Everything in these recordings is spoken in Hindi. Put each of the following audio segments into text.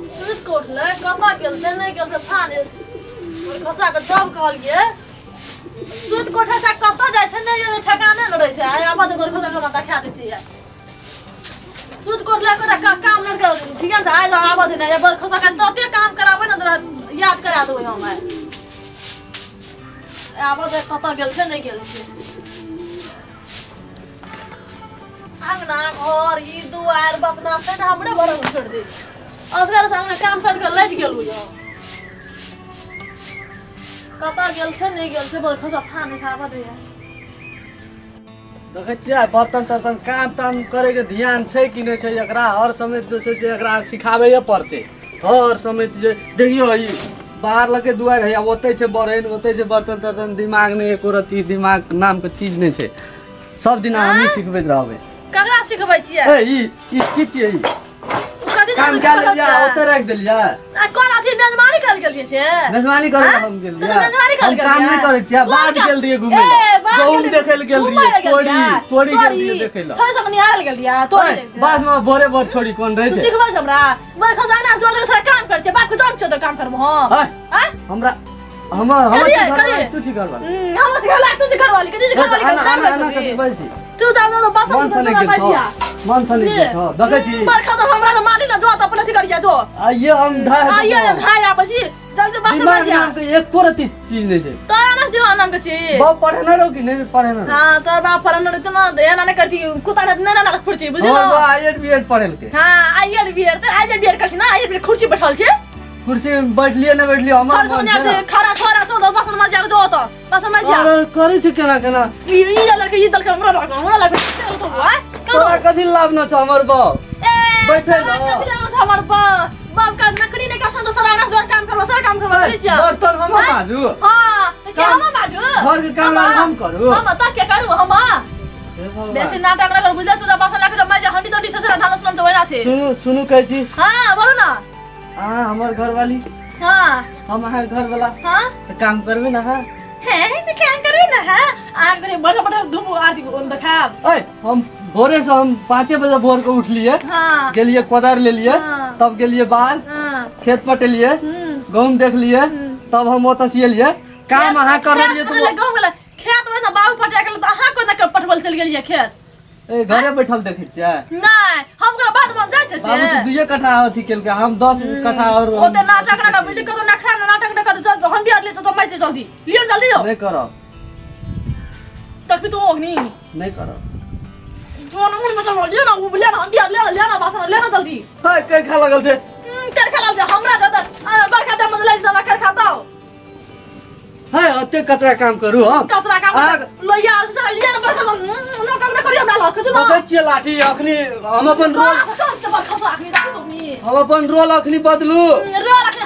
सूत कोटले कता गेल से नहीं गेल से थाने और खसा के दब कहलिए सूत कोठा से कता जाय छै नहीं ठिकाने न रहे छै आबा तो घर खसा के देखा दै छियै सूत कोटले का काम न कर ठीक है आइ जा आबा दिन या बर खसा के तते काम कराबै न तोरा याद करा देबै हम आबा तो कता गेल से नहीं गेल से अंगना घर ई दुआर बपना से हमरे भरम छोड़ दे असगर संग काम कर के लट गेलु यो कता गेल से नहीं गेल से बर खसा थाने साबा दे देखे छियै बर्तन तर्तन काम ताम करे के ध्यान छै कि नहीं छै एकरा हर समय जे छै से एकरा सिखाबे पड़ते हर समय जे देखियो ई बाहर लगे दुआर है ओते छै बरहन ओते छै बर्तन तर्तन दिमाग नहीं एको रती दिमाग नाम के चीज नहीं छै सब दिन हमही सिखबैत रहबै ककरा सिखबै छियै ए ई की छियै ई काम क्या लिया ओते रख देलिया आ कोन अथी मेजबानी कर गेलिए से मेजबानी करे हम गेलिया हम काम नहीं करे छियै बाद गेल दिए घुमै ला गहूम देखे ल गेल दिए तोड़ी गेल दिए देखे ला छोड़ सब निहाल गेल दिया तोड़ी बाद में बोरे बोर छोड़ी कोन रहे छै सिखबै हमरा बर खजाना जोर से काम कर छै बाप के जान छ तो काम करब हम हमरा हम तू छी करवा हम तो घर तू छी करवाली के घर वाली आना के बैसी तू जानो तो बस मन से नहीं गेल मन से नहीं गेल देखे छी बर खजा हमरा तो माटी ना जो त अपन अथी करिया जो आइए हम आइए भाई आपसी जल्दी बस में जा एक कोरती चीज नहीं छै तोरा ना दीवान नाम के छी बाप पढ़े ना रो कि नहीं पढ़े ना हां तोर बाप पढ़े ना इतना ध्यान ना करती कुता ना ना फुरती बुझलो हां आईएड बीएड पढ़े के हां आईएड बीएड त आईएड बीएड करछि ना आईएड कुर्सी बैठल छै कुर्सी में बैठलिए ना बैठलिए हम खरा खरा तो बसन में जा जो तो बसन में जा अरे करे छै केना केना ई दल के हमरा लगे तो है तोरा कथि लाभ न छ हमर बाप बैठे न हमर बाप का नकड़ी ने का संतो सराना जोर काम करबो सब काम करबो करै छियै बर्तन हम माजू हां त के हम माजू घर के काम हम करू हम त के करू हम बेसी नाटक न कर बुझा तू बसन लगे जब मैं हंडी तंडी ससुरा धान सुनम जवैना छै सुनु कहै छी हां बोलू ना हां हमर घर वाली हां हम है घर वाला हां त काम करबे ना है त काम करबे ना है आगे बड़ा बड़ा धूप आरती देखाब ओए हम भोरे से हम 5 बजे भोर के उठलिए हां गेलिए कोदार ले लिए तब गेलिए बाहर खेत पटेलिए गहूम देख लिए तब हम ओतऽ से एलिए काम अहाँ कर लिए तो गहूम वाला खेत में ना बाबू पटा के त अहाँ को ना पटवल चल गेलिए खेत ए घरे बैठल देखे छियै नहीं हमरा बाद मन जाय छै से बाबू तो 2 कट्ठा अथी केल के हम 10 कट्ठा और ओते नाटक ना बुझली कतो नखरा नाटक न कर जो हंडी आर ले तो मैं जल्दी लियो जल्दी हो नहीं करो तक भी तू ओगनी नहीं करो जोन मुन में चल लियो ना उ ले ना हंडी आर ले ना बासन ले ना जल्दी हाय कर खा लगल छै कर खा लगल हमरा ज्यादा बरखा दे में ले दवा कर खाता हाय अते कचरा काम करू हम कचरा काम लोया से लियो ना बरखा न काम न करियो ना लख दो ओते छियै लाठी अखनी हम अपन रोल अखनी बदलू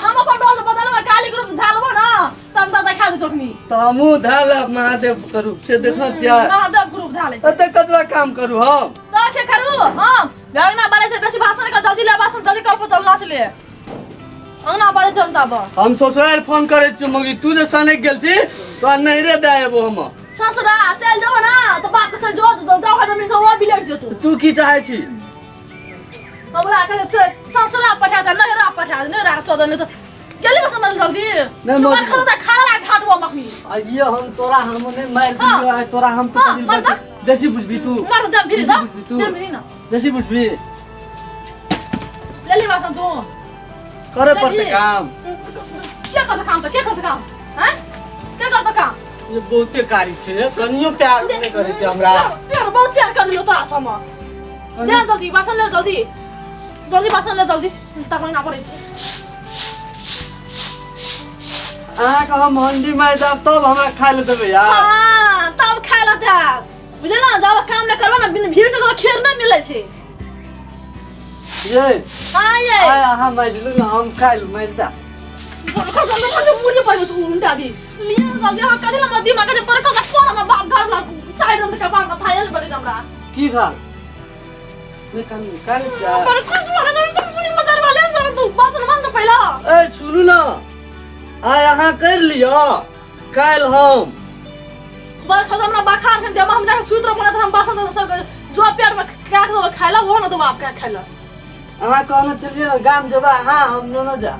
हम अपन रोल बदलबे काली ग्रुप धालबो ना तब देखा दे तखनी त हमहु धाल महादेव के रूप से देखना छियै महादेव ग्रुप धाले अते कचरा काम करू हम तो के करू हम गंगना बारे से बेसी भाषण कर जल्दी ले भाषण जल्दी कर चलना चले अंगना बारे जनता बा हम ससुराल फोन करे छी मगी तू जे सने गेल छी तो नहीं रे दाएबो हम ससुरा चल जाओ ना तो बाप से जो जाओ जमीन को वो बिलेट जो तू की चाहे छी हमरा के ससुरा पठा दे नहरा पठा दे नहरा चोद ने तो गेली बस मल जल्दी तुम्हारे खाता खाना ला ठाटवा मखनी आइए हम तोरा हम ने मार दियो है तोरा हम तो बेसी बुझबी तू मार दे बिरी दे बिरी ना बेसी बुझबी लेली बस तू करे पड़ते काम क्या करता काम हैं क्या करता काम ये बहुते कारी छे कनियो प्यार नहीं करे छे हमरा प्यार बहुत प्यार कर लो तो आसम ले जल्दी बासन ले जल्दी जल्दी बासन ले जल्दी तखन ना पड़े छी आहा का हम हंडी में जाब तब हमरा खाइ ले देबे यार हां तब खाइ ले दे बुझे ना जब काम न करबा ना भीड़ से तो खीर नहीं मिले छे ये हां ये आहा मैजलू ना हम खाइल मैजदा मुझे पर तू उल्टा दी लिया जल्दी हम करे ना दिमाग के पर का कोन हम बाप घर ला साइड में का बाप थायल बड़ी हमरा की भाग ने कान क्या पर कुछ वाला तो मुनी मजार वाले जरा तू बासन मांग पहला ए सुनु ना आ यहाँ कर लियो काल हम बर खजा हमरा बुखार है देमा हम जाके सुत रहो ना तो हम बासन सब जो पेट में काट दो खाइला वो ना तो बाप का खाइला अहाँ कहने छलिए गाम जेबा हाँ हम न जा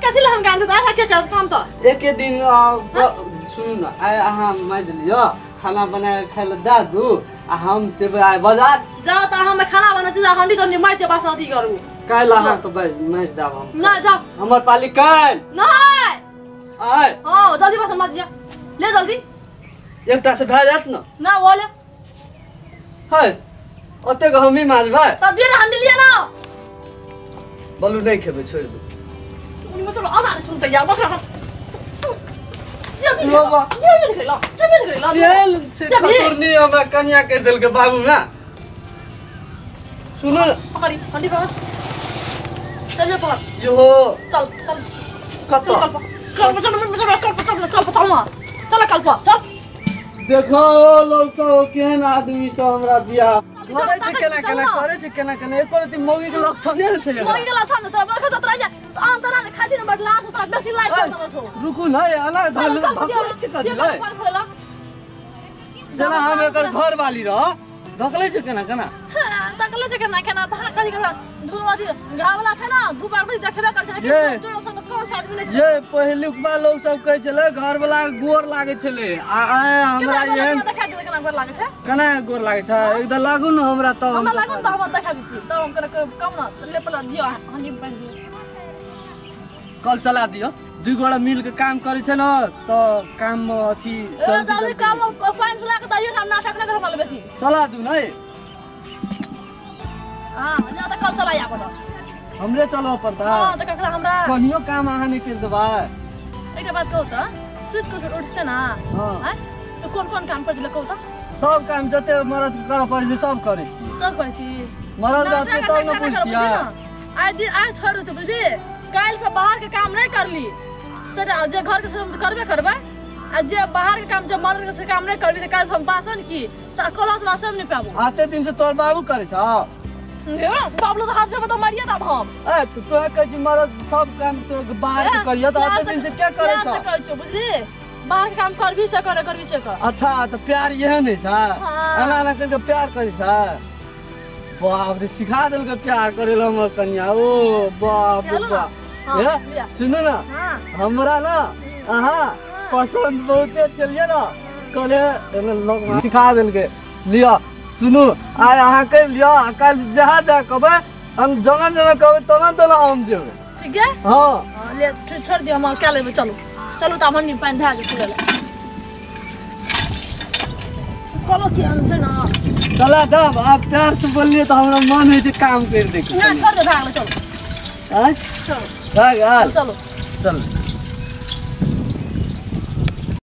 कथी ला हम गाम से आधा के काम तो एके दिन सुनू न आइ अहाँ माइज लियो खाना बनाए खाइ ले दे दू आ हम जेबै आइ बाजार जाओ त हम खाना बना जा हंडी तो माइ के पास अथी करू काल अहाँ के माइज देब हम ना जाओ हमर पाली काल नहीं आइ हां जल्दी बस मत जा ले जल्दी एकटा से भए जात न ना बोले है ओते के हम ही मारबै तब दे हंडी लिया ना बोलू नहीं खेबै छोड़ दू उनी मतलब आना सुनते या बकरा बाबा ये भी निकला तेल से खतुरनी हमरा कन्या कर देल के बाबू ना सुनो पकड़ी हंडी पकड़ चल पकड़ यो चल चल कत चल देखो लोग सब केहन आदमी सब हमरा बियाह करे छै केना केना करे छै केना केना एको रति मौगी के लक्षण नै छै मौगी के लक्षण तोरा बरखा त रह जा अंतरा के खाइ न बदला से तोरा बेसी लाइक कर छौ रुकू न अलग धल भक्ति कर दिलै जेना हम एकर घर वाली रह धकले छै केना केना तकले छै केना केना धा करी के धुआदी घावला छै ना दू बार बड़ी देखबे कर छै कि तोरा संग फोन साथ में नै ये पहिलुकबा लोग सब कहै छले घर वाला गोर लागे छले आ हमरा एहन देखा दे केना गोर लागे छै केना गोर लागे छै एकदम लागू न हमरा तब हमरा लागन त हम देखा दी छी तब हम करे कम न ले पला दियो हनी बन दियो कल चला दियो दुई गोड़ा मिल के काम करे छै न त काम में अथी जल्दी काम पानी चला के दियो हम नाटक न कर बेसी चला दू नै हां जा त कल चला या पड़ो हमरे चलो पड़ता हां त ककरा हमरा कहियो काम अहाँ नहीं कर देबा एकटा बात कहू त सुत को उठ छै ना हां हैं तो कोन काम कर दिल कहू त सब काम जते मरद कर पड़े छै सब करे छी सब करे छी मरद रहते तब न पूछतिया आज छोड़ दे बुझली काल से बाहर के काम नहीं करली से जे घर के काम करबे करबे आ जे बाहर के काम जे मर्द के काम नहीं करबी त काल से हम बासन की कल तो सब नहीं पाबो आते दिन से तोर बाबू करे छ बाबू तो हाथ में तो मारिया तब हम ए तो कह छी मरद सब काम तो बाहर के करियो त आते दिन से क्या करे छ कहै छ बुझली बाहर के काम करबी से करबी से कर अच्छा तो प्यार यह नहीं छ एना एना करके प्यार करे छ बाप रे सिखा देल के प्यार करे ल हमर कन्या ओ बाप रे बाप सुनो ना हमरा ना अहाँ पसंद बहुते चलिए ना कले लोग सिखा देल के लिया सुनो आय अहाँ के लिया कल जहाँ जा कहबे हम जगह जगह कहबे तना हम जेबे ठीक है हां ले छोड़ दियो हम क्या लेबे चलो चलो त हम पानी धा के चले कलो के हम छै ना चला दब आप प्यार से बोलिए तो हमरा मन है जे काम कर दे ना छोड़ दे भागले चलो हैं चलो भाग चलो चल